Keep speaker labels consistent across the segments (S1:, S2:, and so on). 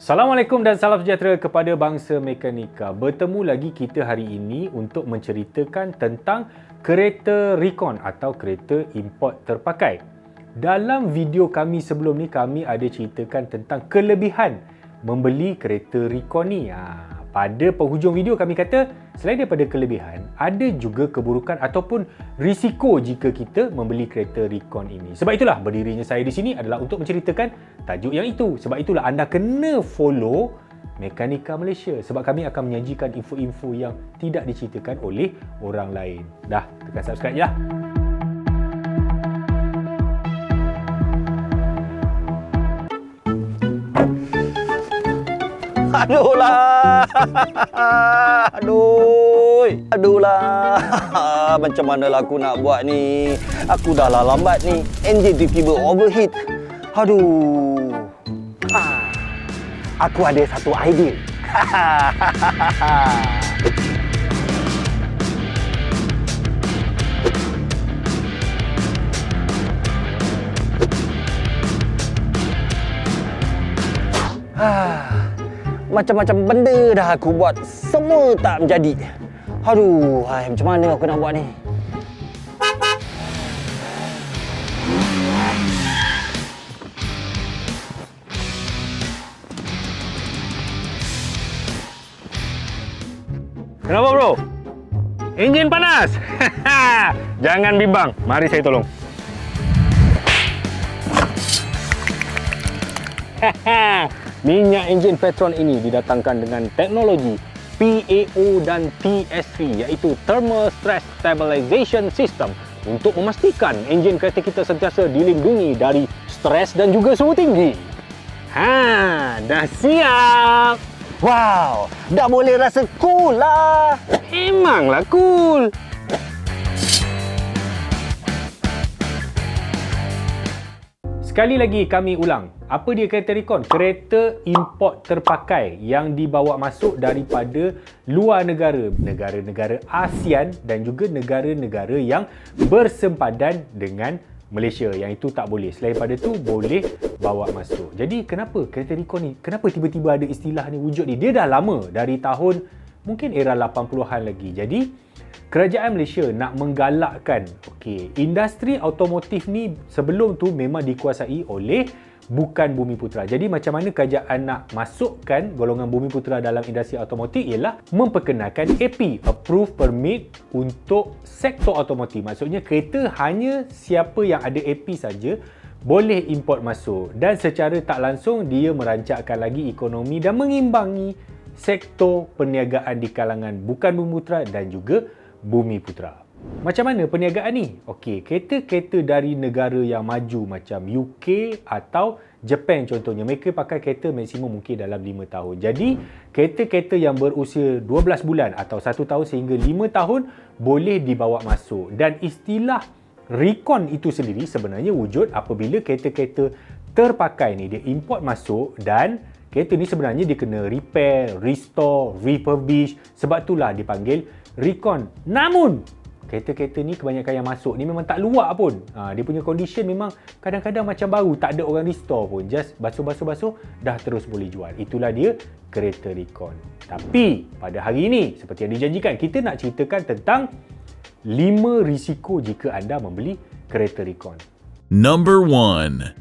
S1: Assalamualaikum dan salam sejahtera kepada bangsa mekanika. Bertemu lagi kita hari ini untuk menceritakan tentang kereta recon atau kereta import terpakai. Dalam video kami sebelum ni, kami ada ceritakan tentang kelebihan membeli kereta recon ni. Pada penghujung video kami kata, selain daripada kelebihan, ada juga keburukan ataupun risiko jika kita membeli kereta recon ini. Sebab itulah berdirinya saya di sini adalah untuk menceritakan tajuk yang itu. Sebab itulah anda kena follow Mekanika Malaysia. Sebab kami akan menyajikan info-info yang tidak diceritakan oleh orang lain. Dah, tekan subscribe je lah.
S2: Aduh lah. Aduh lah. Macam mana lah aku nak buat ni? Aku dah lah lambat ni. Enjin tiba-tiba overheat. Aduh. Aku ada satu idea. Macam-macam benda dah aku buat, semua tak menjadi. Aduh, macam mana aku nak buat ni?
S1: Kenapa bro? Enjin panas? Jangan bimbang, mari saya tolong. Minyak enjin Petron ini didatangkan dengan teknologi PAO dan TS3, iaitu Thermal Stress Stabilization System, untuk memastikan enjin kereta kita sentiasa dilindungi dari stres dan juga suhu tinggi. Dah siap.
S2: Wow, dah boleh rasa cool lah.
S1: Emanglah cool. Sekali lagi kami ulang, apa dia kereta recon? Kereta import terpakai yang dibawa masuk daripada luar negara, negara-negara ASEAN dan juga negara-negara yang bersempadan dengan Malaysia. Yang itu tak boleh. Selain daripada tu, boleh bawa masuk. Jadi kenapa kereta recon ni, kenapa tiba-tiba ada istilah ni wujud ni? Dia dah lama, dari tahun mungkin era 80-an lagi. Jadi kerajaan Malaysia nak menggalakkan industri automotif ni sebelum tu memang dikuasai oleh bukan Bumiputera. Jadi macam mana kerajaan nak masukkan golongan Bumiputera dalam industri automotif ialah memperkenalkan AP, Approved Permit, untuk sektor automotif. Maksudnya kereta hanya siapa yang ada AP saja boleh import masuk, dan secara tak langsung dia merancangkan lagi ekonomi dan mengimbangi sektor perniagaan di kalangan bukan Bumiputera dan juga Bumiputera. Macam mana perniagaan ni? Kereta-kereta dari negara yang maju macam UK atau Japan contohnya, mereka pakai kereta maksimum mungkin dalam 5 tahun. Jadi, kereta-kereta yang berusia 12 bulan atau 1 tahun sehingga 5 tahun boleh dibawa masuk. Dan istilah recon itu sendiri sebenarnya wujud apabila kereta-kereta terpakai ni dia import masuk, dan kereta ni sebenarnya dia kena repair, restore, refurbish. Sebab itulah dipanggil recon. Namun kereta-kereta ni kebanyakan yang masuk ni memang tak luak pun. Dia punya condition memang kadang-kadang macam baru, tak ada orang restore pun. Just basuh-basuh dah terus boleh jual. Itulah dia kereta recon. Tapi pada hari ini, seperti yang dijanjikan, kita nak ceritakan tentang 5 risiko jika anda membeli kereta recon.
S3: Number 1.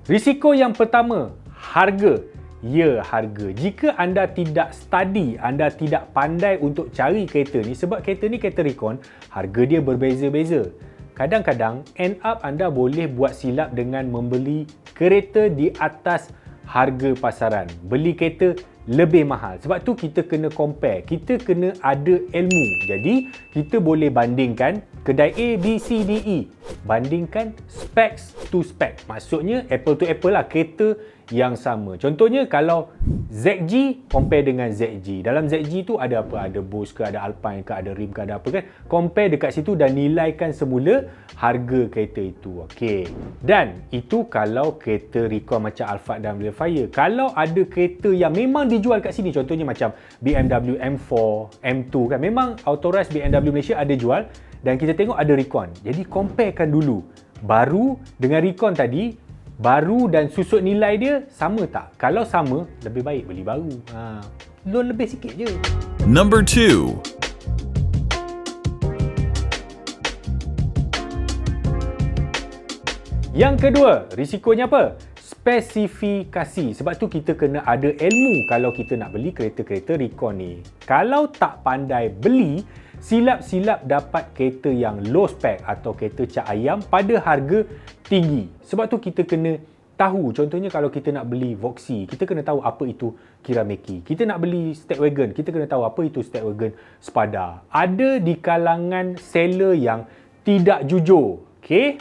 S1: Risiko yang pertama, harga. Ya, harga. Jika anda tidak study, anda tidak pandai untuk cari kereta ni, sebab kereta ni kereta recon, harga dia berbeza-beza. Kadang-kadang end up anda boleh buat silap dengan membeli kereta di atas harga pasaran. Beli kereta lebih mahal. Sebab tu kita kena compare. Kita kena ada ilmu. Jadi, kita boleh bandingkan kedai A, B, C, D, E. Bandingkan specs to spec. Maksudnya apple to apple lah, kereta yang sama. Contohnya kalau ZG compare dengan ZG. Dalam ZG tu ada apa? Ada Bose ke, ada Alpine ke, ada Rim ke, ada apa kan? Compare dekat situ dan nilaikan semula harga kereta itu. Dan itu kalau kereta recon macam Alphard dan Fire. Kalau ada kereta yang memang dijual kat sini, contohnya macam BMW M4, M2 kan, memang authorized BMW Malaysia ada jual dan kita tengok ada recon. Jadi comparekan dulu baru dengan recon tadi, baru dan susut nilai dia sama tak? Kalau sama, lebih baik beli baru. Loan lebih sikit je.
S3: Number 2.
S1: Yang kedua, risikonya apa? Spesifikasi. Sebab tu kita kena ada ilmu kalau kita nak beli kereta-kereta recon ni. Kalau tak pandai beli, silap-silap dapat kereta yang low spec atau kereta cap ayam pada harga tinggi. Sebab tu kita kena tahu, contohnya kalau kita nak beli Voxy, kita kena tahu apa itu Kirameki. Kita nak beli Stepwagon, kita kena tahu apa itu Stepwagon Spada. Ada di kalangan seller yang tidak jujur. Okay?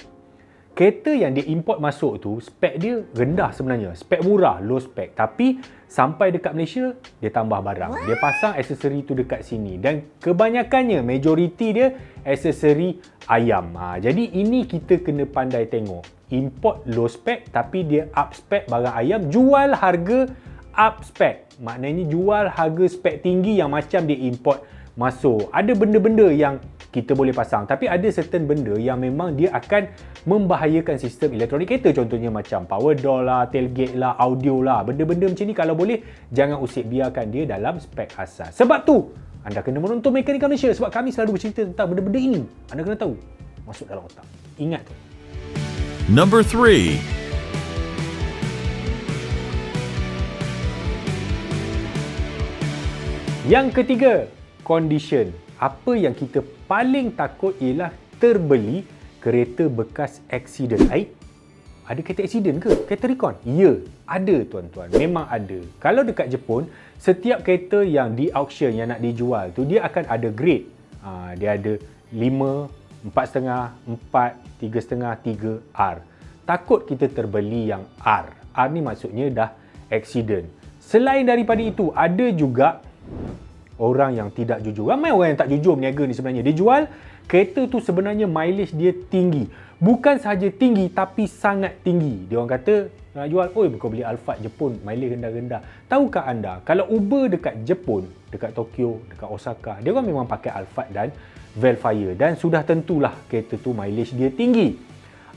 S1: Kereta yang dia import masuk tu, spek dia rendah sebenarnya. Spek murah, low spek. Tapi sampai dekat Malaysia, dia tambah barang. Dia pasang aksesori tu dekat sini. Dan kebanyakannya, majoriti dia aksesori ayam. Jadi ini kita kena pandai tengok. Import low spek tapi dia up spek barang ayam. Jual harga up spek. Maknanya jual harga spek tinggi yang macam dia import masuk. Ada benda-benda yang kita boleh pasang, tapi ada certain benda yang memang dia akan membahayakan sistem elektronik kereta. Contohnya macam power door lah, tailgate lah, audio lah. Benda-benda macam ni kalau boleh jangan usik, biarkan dia dalam spek asas. Sebab tu anda kena menonton Mekanikal Malaysia, sebab kami selalu bercerita tentang benda-benda ini. Anda kena tahu, masuk dalam otak. Ingat tu.
S3: Number 3.
S1: Yang ketiga, condition. Apa yang kita paling takut ialah terbeli kereta bekas aksiden. Ada kereta aksiden ke? Kereta recon? Ya, ada tuan-tuan. Memang ada. Kalau dekat Jepun, setiap kereta yang di auction yang nak dijual tu, dia akan ada grade. Dia ada 5, 4.5, 4, 3.5, 3R. Takut kita terbeli yang R. R ni maksudnya dah aksiden. Selain daripada itu, ada juga orang yang tidak jujur. Ramai orang yang tak jujur berniaga ni sebenarnya. Dia jual kereta tu sebenarnya mileage dia tinggi. Bukan sahaja tinggi tapi sangat tinggi. Dia orang kata nak jual, kau beli Alphard Jepun mileage rendah-rendah. Tahukah anda kalau Uber dekat Jepun, dekat Tokyo, dekat Osaka, dia orang memang pakai Alphard dan Velfire dan sudah tentulah kereta tu mileage dia tinggi.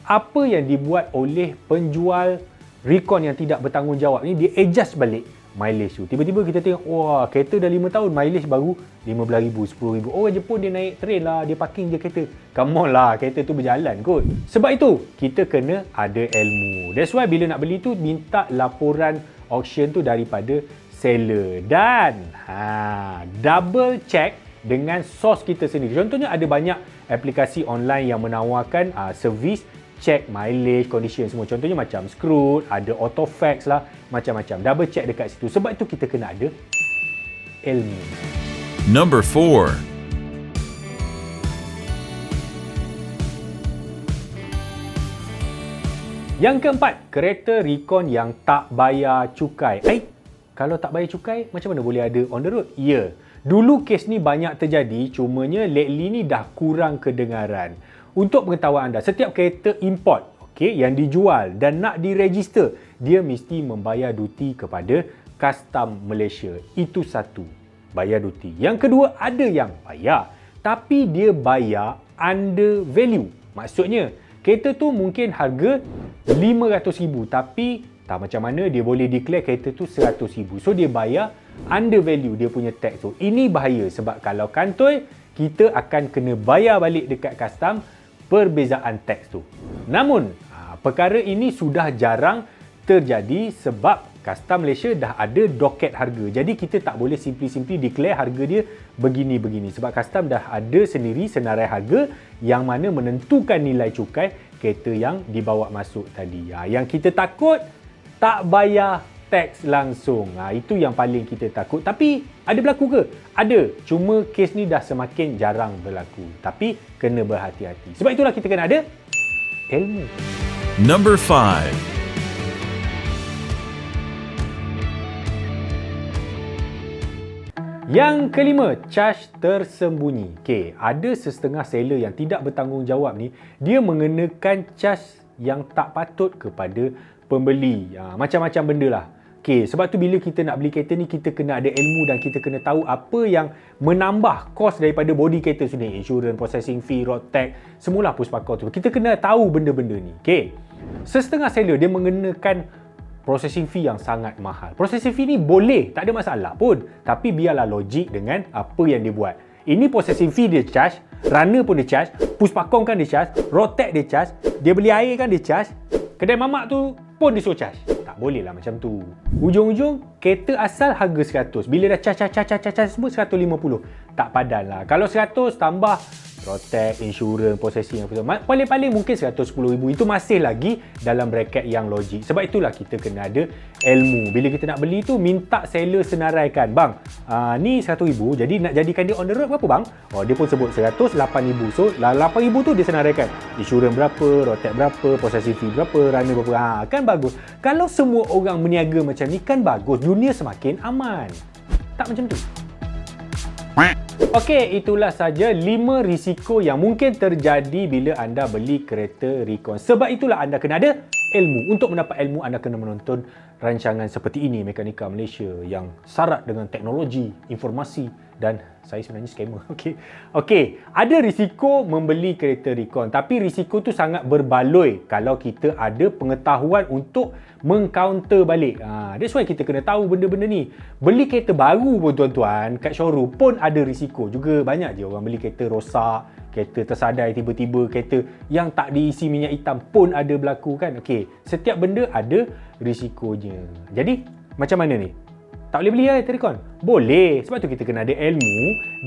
S1: Apa yang dibuat oleh penjual recon yang tidak bertanggungjawab ni, dia adjust balik mileage tu. Tiba-tiba kita tengok, kereta dah 5 tahun, mileage baru 15,000, 10,000. Orang Jepun dia naik train lah, dia parking je kereta. Come on lah, kereta tu berjalan kot. Sebab itu, kita kena ada ilmu. That's why bila nak beli tu, minta laporan auction tu daripada seller. Dan, double check dengan source kita sendiri. Contohnya ada banyak aplikasi online yang menawarkan servis check mileage, condition semua. Contohnya macam Scroot, ada Autofacts lah, macam-macam. Double check dekat situ. Sebab itu kita kena ada ilmu.
S3: Number 4.
S1: Yang keempat, kereta recon yang tak bayar cukai. Kalau tak bayar cukai, macam mana boleh ada on the road? Ya. Dulu kes ni banyak terjadi, cumanya lately ni dah kurang kedengaran. Untuk pengetahuan anda, setiap kereta import yang dijual dan nak diregister, dia mesti membayar duty kepada Custom Malaysia. Itu satu, bayar duty. Yang kedua, ada yang bayar, tapi dia bayar under value. Maksudnya, kereta tu mungkin harga 500,000, tapi tak macam mana dia boleh declare kereta tu 100,000. So, dia bayar under value dia punya tax tu. Ini bahaya sebab kalau kantoi, kita akan kena bayar balik dekat custom perbezaan teks tu. Namun, perkara ini sudah jarang terjadi sebab Custom Malaysia dah ada doket harga. Jadi kita tak boleh simply declare harga dia begini-begini sebab custom dah ada sendiri senarai harga yang mana menentukan nilai cukai kereta yang dibawa masuk tadi. Yang kita takut tak bayar teks langsung. Itu yang paling kita takut. Tapi ada berlaku ke? Ada. Cuma kes ni dah semakin jarang berlaku. Tapi kena berhati-hati. Sebab itulah kita kena ada ilmu.
S3: Number 5.
S1: Yang kelima, charge tersembunyi. Ada setengah seller yang tidak bertanggungjawab ni, dia mengenakan charge yang tak patut kepada pembeli. Macam-macam benda lah. Okey, sebab tu bila kita nak beli kereta ni, kita kena ada ilmu dan kita kena tahu apa yang menambah kos daripada body kereta sendiri. Insurans, processing fee, road tax, semualah puspakau tu. Kita kena tahu benda-benda ni. Okey. Setengah seller dia mengenakan processing fee yang sangat mahal. Processing fee ni boleh, tak ada masalah pun. Tapi biarlah logik dengan apa yang dia buat. Ini processing fee dia charge, runner pun dia charge, puspakong kan dia charge, road tax dia charge, dia beli air kan dia charge, kedai mamak tu pun dia suruh charge. Tak boleh lah macam tu. Ujung-ujung, kereta asal harga 100. Bila dah charge semua 150. Tak padan lah. Kalau 100 tambah road tax, insurans, processing, paling-paling mungkin 110,000. Itu masih lagi dalam bracket yang logik. Sebab itulah kita kena ada ilmu. Bila kita nak beli tu, minta seller senaraikan. Bang, ni 100,000, jadi nak jadikan dia on the road berapa bang? Oh, dia pun sebut 100, 8,000. So, 8,000 tu dia senaraikan. Insurans berapa, road tax berapa, processing fee berapa, runner berapa. Kan bagus. Kalau semua orang meniaga macam ni, kan bagus. Dunia semakin aman. Tak macam tu. Okey, itulah saja 5 risiko yang mungkin terjadi bila anda beli kereta recon. Sebab itulah anda kena ada ilmu. Untuk mendapat ilmu, anda kena menonton rancangan seperti ini, Mekanika Malaysia, yang syarat dengan teknologi, informasi dan saya sebenarnya scammer. Okey, ada risiko membeli kereta recon, tapi risiko tu sangat berbaloi kalau kita ada pengetahuan untuk mengcounter balik. That's why kita kena tahu benda-benda ni. Beli kereta baru pun tuan-tuan, kat showroom pun ada risiko juga. Banyak je orang beli kereta rosak, kereta tersadai tiba-tiba, kereta yang tak diisi minyak hitam pun ada berlaku kan. Okey, setiap benda ada risikonya. Jadi, macam mana ni? Tak boleh beli kereta recon? Boleh. Sebab tu kita kena ada ilmu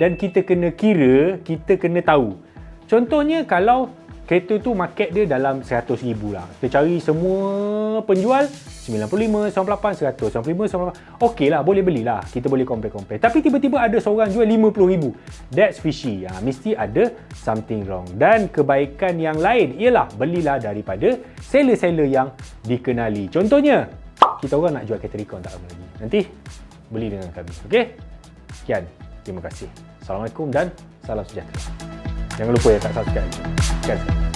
S1: dan kita kena kira, kita kena tahu. Contohnya kalau kereta tu market dia dalam 100,000 lah. Kita cari semua penjual 95, 98, 100, 95, 98. Okey lah, boleh belilah. Kita boleh compare. Tapi tiba-tiba ada seorang jual 50,000. That's fishy. Mesti ada something wrong. Dan kebaikan yang lain ialah belilah daripada seller-seller yang dikenali. Contohnya, kita orang nak jual kereta recon tak lama lagi. Nanti beli dengan kami. Okey? Sekian. Terima kasih. Assalamualaikum dan salam sejahtera. Jangan lupa ya tak subscribe. Sekian.